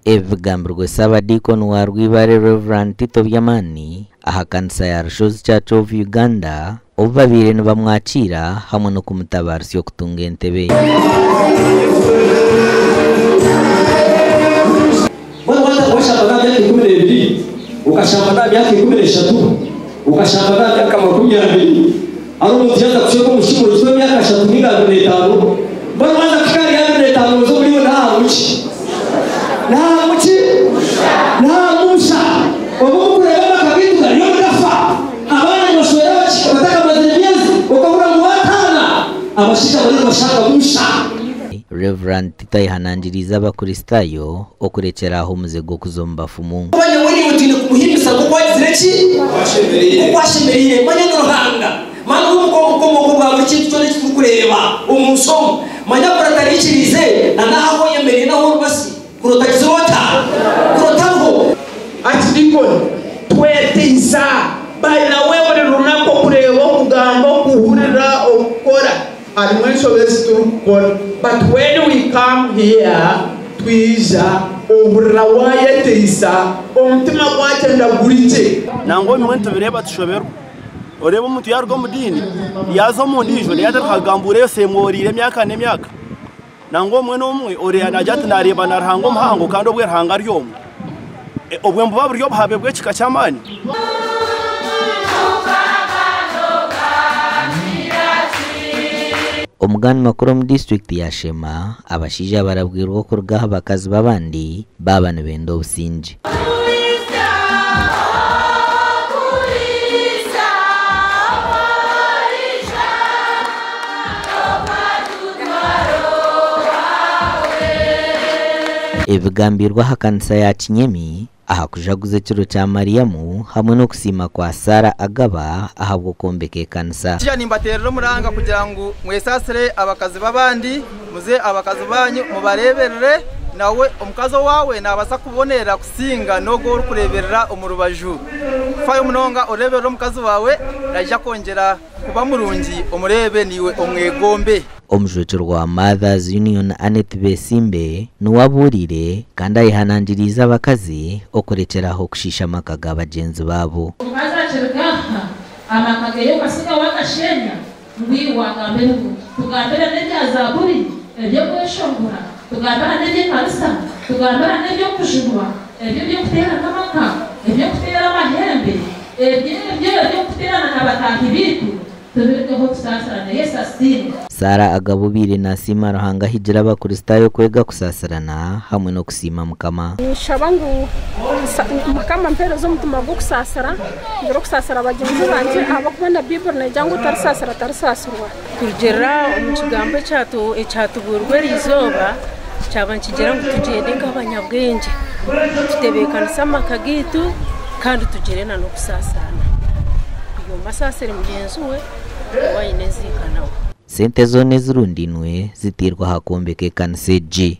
Evugambirwe Sabadikon wa Rwibare Reverend Tito Byamani aha kanisa ya Rushozi Church of Uganda obabire nibamwakira hamwe no kumutabarisi yo kutunga entebe. Ukashamba byake 13 ukashamba byake 20 aro mutiyaza kusheko mushimuro cyo myaka 35 baraza kikari ya 5 zo muri na muci na musa obukureba bakabiduga yo ndafa abana bashobora bataka mazemyezi ukabura muwatana abashika bari bashaka musa. Reverend Tito yihanangiriza abakristayo okurekera aho muzego kuzomba fumu. Abanye wari mutine kumuhimisa kuko zireki kwashemereye manya n'uruhanga manya umukomo bwa muri kintu cyo kureba umusomo manya buratarikirize naho yemereye naho basi kurotagizota kurotaho ati dikon twetisa bayina wewe runako kureba kugambo kuhurira okora and when so let's do God. But when we come here, twiza oburawaye teisa omutima kwache ndagurije nango mwentu bireba tushoberwa oreba umuntu yarwo mudini yazo mu ndijo yatakagambure yose mworire myaka nemyaka nango mwe nomwe ore najati nareba narango mhango kandi obwe ranga ryomwe obwe mbuba buryo bahabe bwe kika cyamani. Omugani makuru mu district ya Shema abashija barabwirwa ko rugaha bakazi babandi babana benda obusinji. Ebigambirwa hakanisa ya Kinyemi aha kujaguze kiro cya Mariamu hamwe no kusima kwa Sara agaba ahabwo kombeke kanisa. Kija nimbaterero muranga kugira ngo mwesasire abakazi babandi muze abakazi banyu mubareberere nawe omukazo wawe nabasa kubonera kusinga no go kureberera umurubaju fayo munonga oreberera omukazi wawe naja kongera kuba murungi omurebe niwe omwegombe. Omujwecero wa Mothers Union Annette Besimbe nuwaburire kandi ayihanangiriza abakazi okurekeraho kushisha makaga bagenzi babo. Azacergaha amakageyo kasiga wakashenya ngwiwangambe tugambera n'ebya zaburi ebyo kweshongora tugambera n'ebyo kanisa tugambera n'ebyo kujunwa ebyo byo kutera kamaka ebyo kutera amahembe ebyo kuterana n'abatahi bitu. Sara agabubire na sima ruhanga hijira abakristayo kwega kusasarana hamwe no kusima mukama. Shabangu mukama mpero zo mutuma bwo kusasara ngero kusasara bagenzi banje abakubona Bible na jangu tarisasarwa kugera umukigambo cyatuburwe rizoba cyaba nkigera ngo tugende nk'abanyabwenge tutebekanisa amakagitu kandi tugerena no kusasarana iyo masasere mugenzi we wayinezikanaho. Sente zone zirundinwe zitirwa hakombeke kanseji.